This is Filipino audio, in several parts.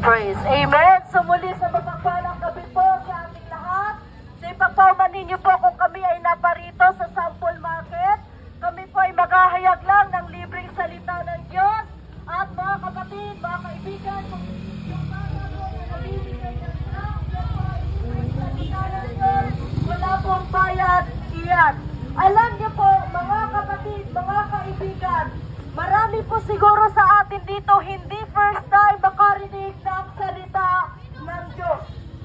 praise. Amen. So muli sa mapagpalang gabi po sa ating lahat. So ipagpauman ninyo po kung kami ay naparito sa Sample Market. Kami po ay maghahayag lang ng libreng salita ng Diyos. At mga kapatid, mga kaibigan, kung yung mga po na nabibigay ng lang, yung salita ng Diyos, wala pong bayad iyan. Alam niyo po, mga kapatid, mga kaibigan, marami po siguro sa atin dito hindi first time makarinig ng salita ng Diyos.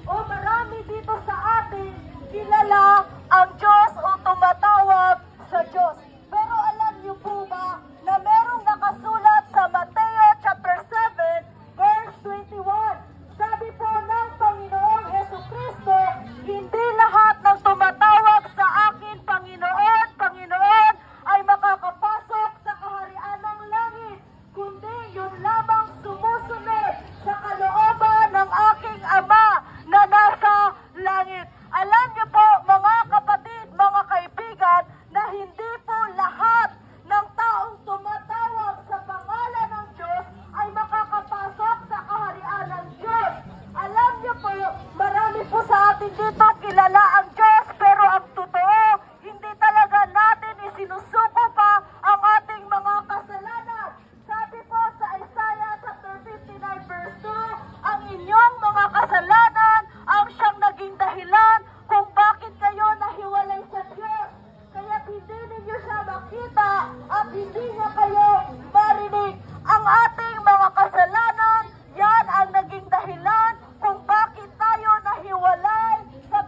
O marami dito sa atin kilala ang Diyos o tumatawag sa Diyos. Pero alam niyo po ba na merong nakasulat sa Mateo chapter 7 verse 21. Sabi po ng Panginoong Jesucristo, hindi lahat ng tumatawag sa akin, Panginoon, Panginoon, ay makakapasok sa kaharian ng langit, kundi yun lamang sumusunod sa kalooban ng aking Ama na nasa langit. Alam niyo po, mga kapatid, mga kaibigan, na hindi po lahat ng taong tumatawag sa pangalan ng Diyos ay makakapasok sa kaharian ng Diyos. Alam niyo po, marami po sa atin dito kilala ang Diyos, pero ang totoo, hindi talaga natin isinusuko pa ang ating mga kasalanan. Sabi po sa Isaiah chapter 59 verse 2, ang inyong mga kasalanan ang siyang naging dahilan kung bakit kayo nahiwalay sa Diyos. Kaya't hindi ninyo siya makita at hindi niya kayo marinig. Ang ating mga kasalanan, yan ang naging dahilan kung bakit tayo nahiwalay sa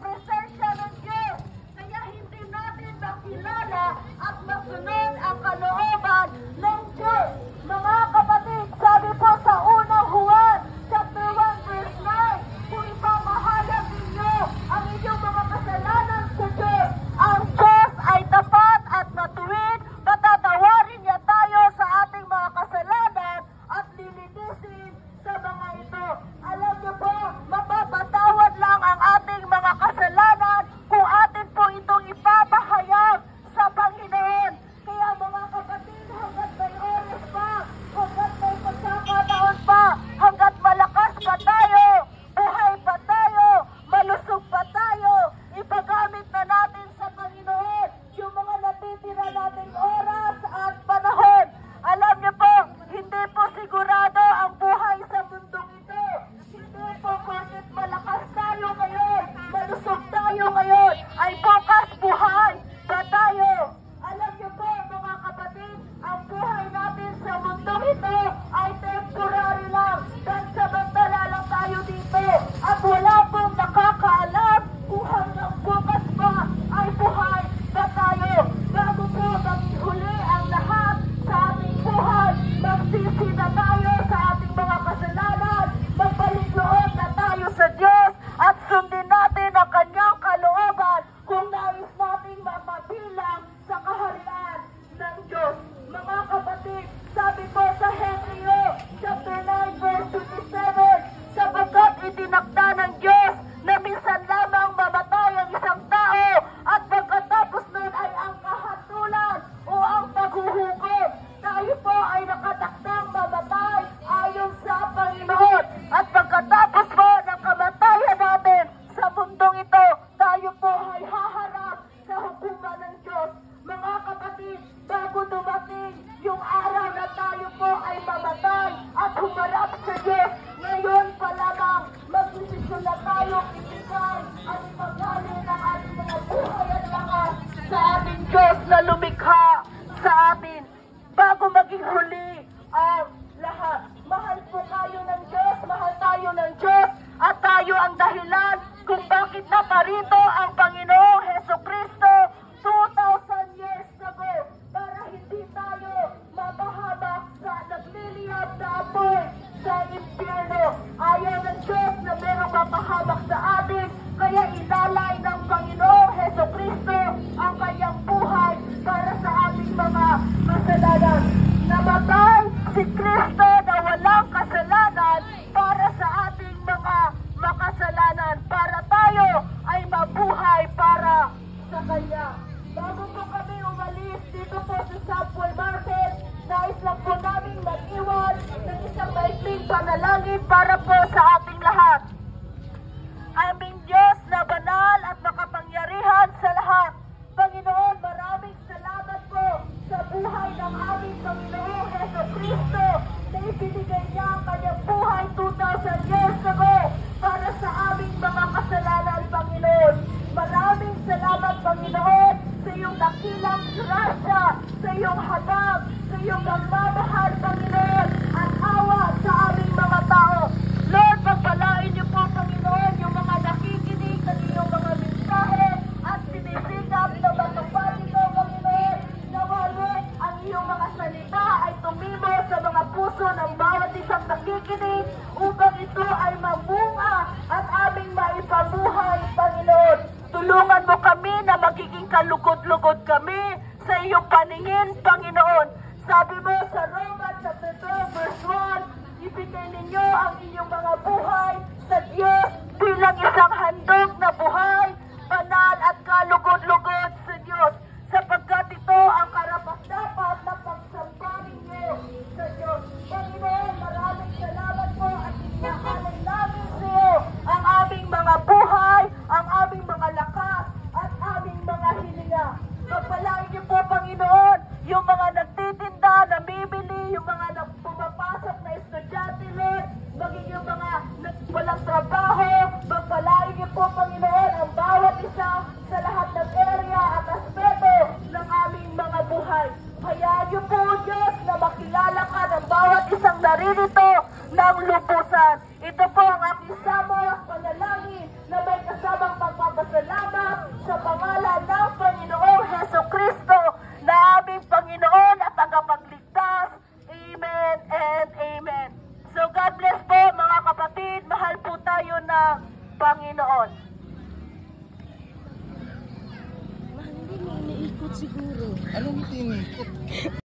para po sa ating lahat. Aming Diyos na banal at makapangyarihan sa lahat. Panginoon, maraming salamat po sa buhay ng aming Panginoong Jesucristo na ibinigay niya ang kanyang buhay 2,000 years ago para sa aming mga kasalanan, Panginoon. Maraming salamat, Panginoon, sa iyong dakilang grasya, sa iyong habag, sa iyong nagmamahal, Panginoon, at awa sa aming mga tao. Lord, pagpalain niyo po, Panginoon, yung mga nakikinig ng iyong mga mensahe at sinisikap na matupad ito, Panginoon, na wali ang iyong mga salita ay tumimo sa mga puso ng bawat isang nakikinig upang ito ay mamunga at aming maipabuhay, Panginoon. Tulungan mo kami na magiging kalugod-lugod kami sa iyong paningin, Panginoon. Sabi mo sa Romans chapter 12 verse 1, ibigay ninyo ang inyong mga buhay sa Diyos bilang isang handog na buhay, banal at kalugod-lugod sa Diyos, sapagkat ito ang karapat-dapat na pagsamba ninyo sa Diyos. Panginoon, maraming salamat po at iniaalay namin sa iyo ang aming mga buhay, ang aming mga lakas at aming mga hilinga. Pagpalain niyo po, Panginoon, yung mga nagtitinda, namimili, yung mga pumapasok na estudyante, Lord, maging yung mga walang trabaho. Pagpalain niyo po, Panginoon, ang bawat isa sa lahat ng area at aspeto ng aming mga buhay. Hayaan niyo po, Diyos, na makilala ka ng bawat isang naririto ng lubusan. Ito po ang aking samot panalangin na may kasamang pagpapasalamat sa pangalan ng Panginoong Jesucristo na aming Panginoon at tagapagligtas. Amen and amen. So God bless po mga kapatid. Mahal po tayo ng Panginoon. Hindi mo iniikot siguro. Anong iniikot?